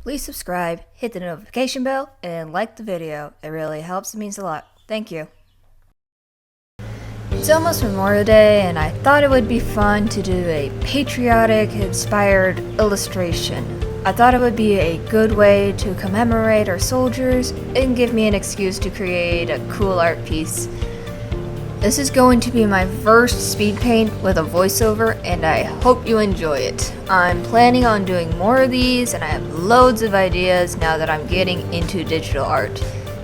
Please subscribe, hit the notification bell, and like the video. It really helps, it means a lot. Thank you. It's almost Memorial Day, and I thought it would be fun to do a patriotic-inspired illustration. I thought it would be a good way to commemorate our soldiers and give me an excuse to create a cool art piece. This is going to be my first speed paint with a voiceover, and I hope you enjoy it. I'm planning on doing more of these, and I have loads of ideas now that I'm getting into digital art.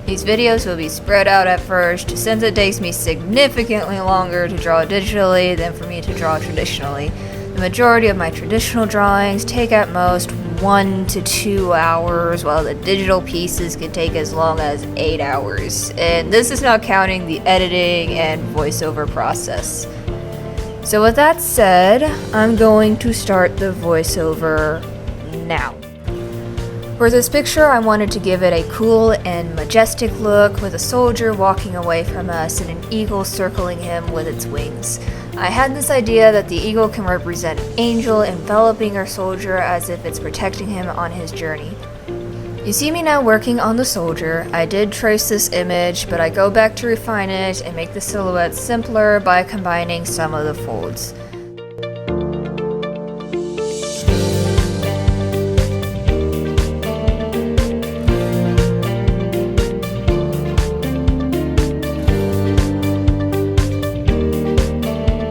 These videos will be spread out at first, since it takes me significantly longer to draw digitally than for me to draw traditionally. The majority of my traditional drawings take at most 1 to 2 hours, while the digital pieces can take as long as 8 hours. And this is not counting the editing and voiceover process. So with that said, I'm going to start the voiceover now. For this picture, I wanted to give it a cool and majestic look with a soldier walking away from us and an eagle circling him with its wings. I had this idea that the eagle can represent an angel enveloping our soldier as if it's protecting him on his journey. You see me now working on the soldier. I did trace this image, but I go back to refine it and make the silhouette simpler by combining some of the folds.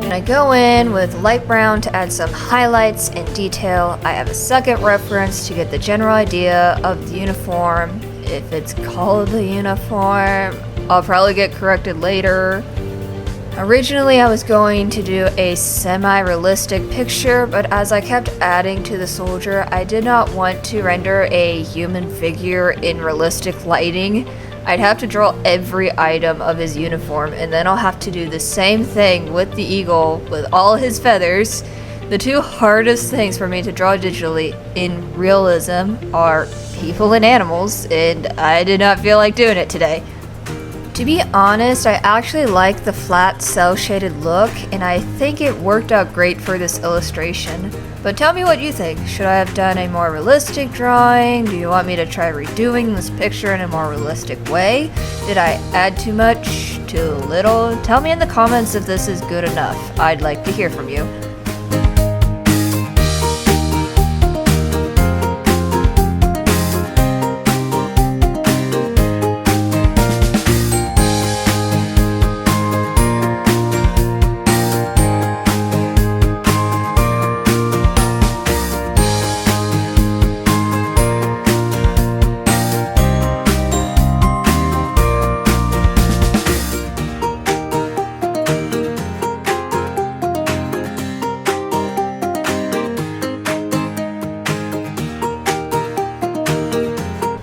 I go in with light brown to add some highlights and detail. I have a second reference to get the general idea of the uniform. If it's called the uniform, I'll probably get corrected later. Originally I was going to do a semi-realistic picture, but as I kept adding to the soldier, I did not want to render a human figure in realistic lighting. I'd have to draw every item of his uniform, and then I'll have to do the same thing with the eagle with all his feathers. The two hardest things for me to draw digitally in realism are people and animals, and I did not feel like doing it today. To be honest, I actually like the flat cel-shaded look, and I think it worked out great for this illustration. But tell me what you think. Should I have done a more realistic drawing? Do you want me to try redoing this picture in a more realistic way? Did I add too much? Too little? Tell me in the comments if this is good enough. I'd like to hear from you.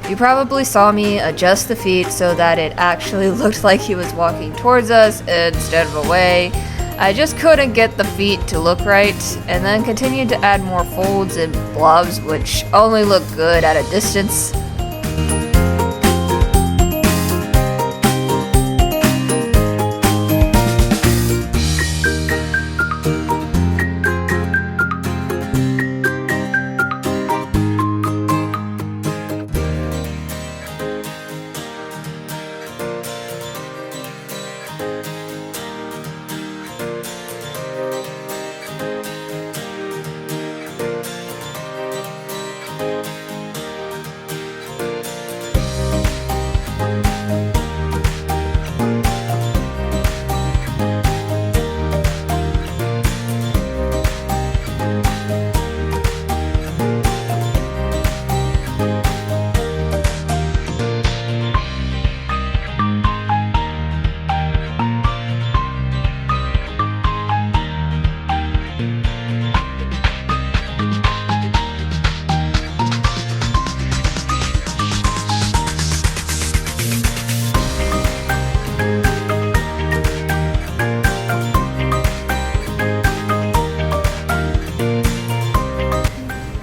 You probably saw me adjust the feet so that it actually looked like he was walking towards us instead of away. I just couldn't get the feet to look right, and then continued to add more folds and blobs which only look good at a distance.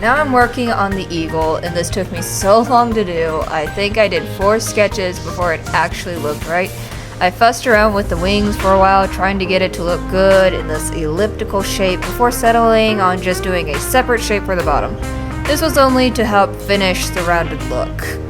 Now I'm working on the eagle, and this took me so long to do. I think I did 4 sketches before it actually looked right. I fussed around with the wings for a while, trying to get it to look good in this elliptical shape before settling on just doing a separate shape for the bottom. This was only to help finish the rounded look.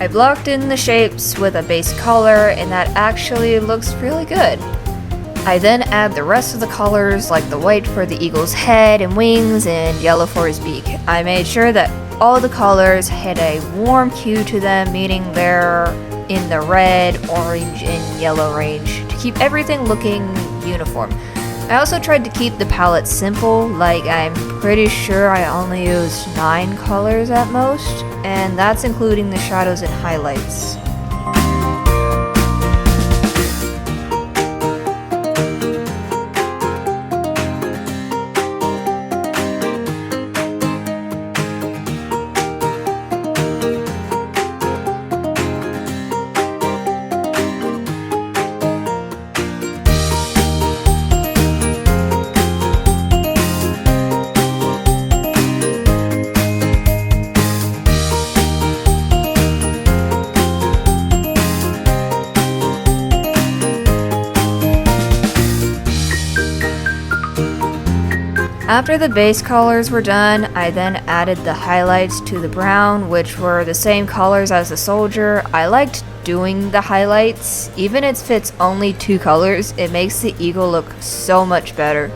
I blocked in the shapes with a base color, and that actually looks really good. I then add the rest of the colors, like the white for the eagle's head and wings and yellow for his beak. I made sure that all the colors had a warm hue to them, meaning they're in the red, orange, and yellow range to keep everything looking uniform. I also tried to keep the palette simple, like I'm pretty sure I only used 9 colors at most, and that's including the shadows and highlights. After the base colors were done, I then added the highlights to the brown, which were the same colors as the soldier. I liked doing the highlights. Even if it's only 2 colors, it makes the eagle look so much better.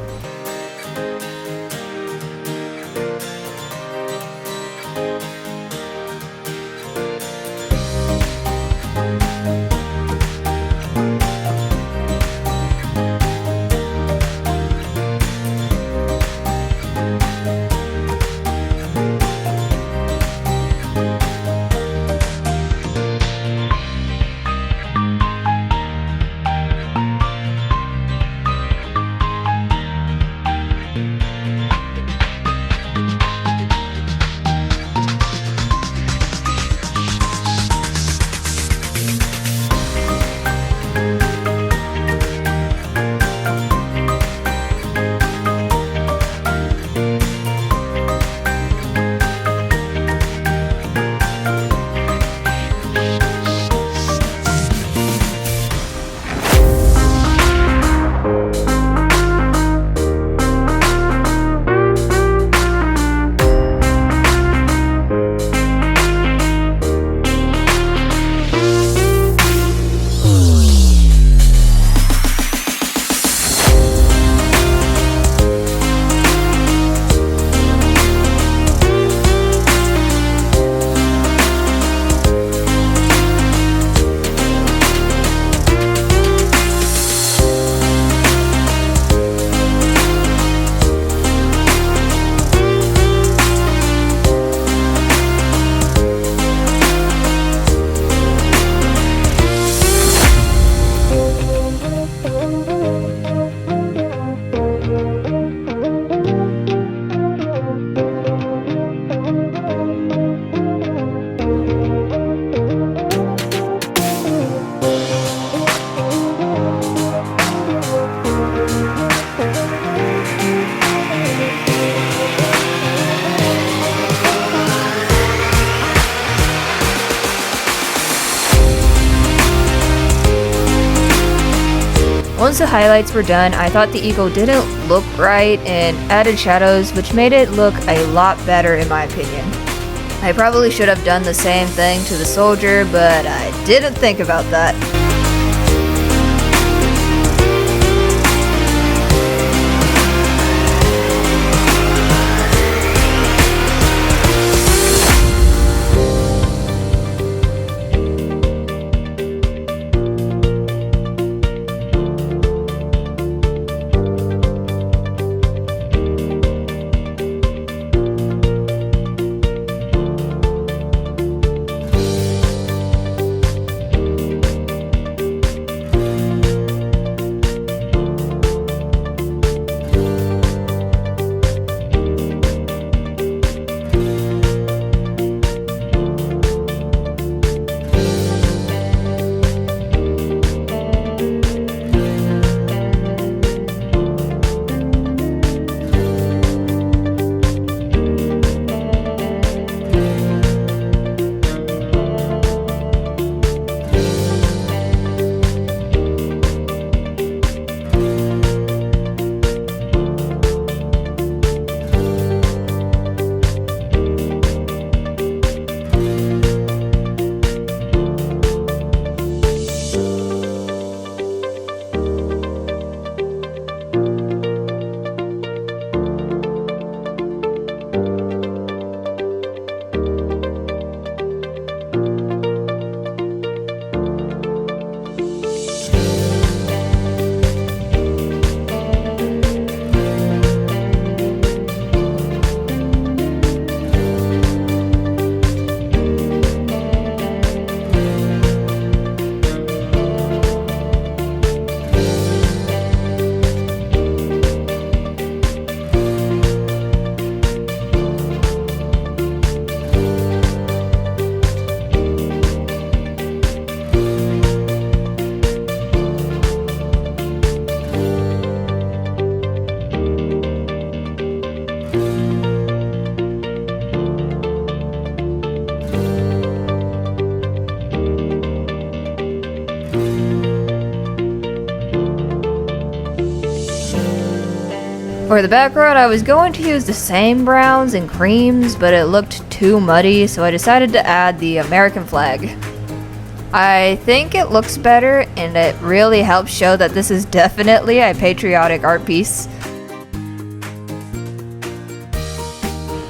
Once the highlights were done, I thought the eagle didn't look right and added shadows, which made it look a lot better in my opinion. I probably should have done the same thing to the soldier, but I didn't think about that. For the background, I was going to use the same browns and creams, but it looked too muddy, so I decided to add the American flag. I think it looks better, and it really helps show that this is definitely a patriotic art piece.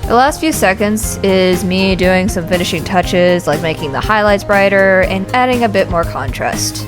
The last few seconds is me doing some finishing touches, like making the highlights brighter and adding a bit more contrast.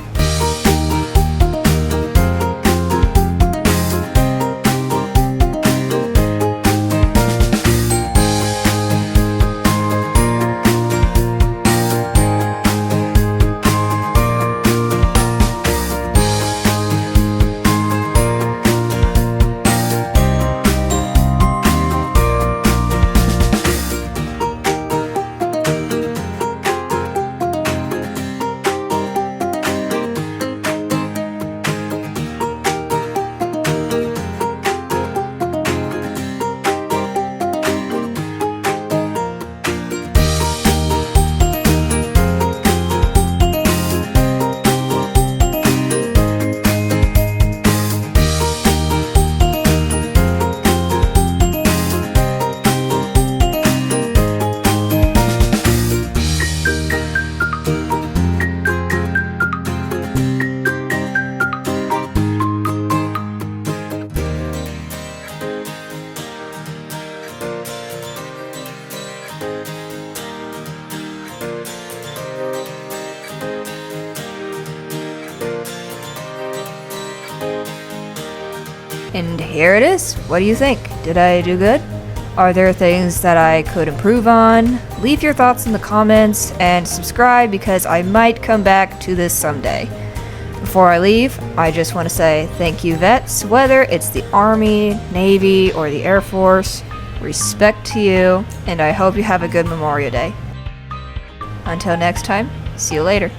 And here it is. What do you think? Did I do good? Are there things that I could improve on? Leave your thoughts in the comments and subscribe because I might come back to this someday. Before I leave, I just want to say thank you, vets, whether it's the Army, Navy, or the Air Force. Respect to you, and I hope you have a good Memorial Day. Until next time, see you later.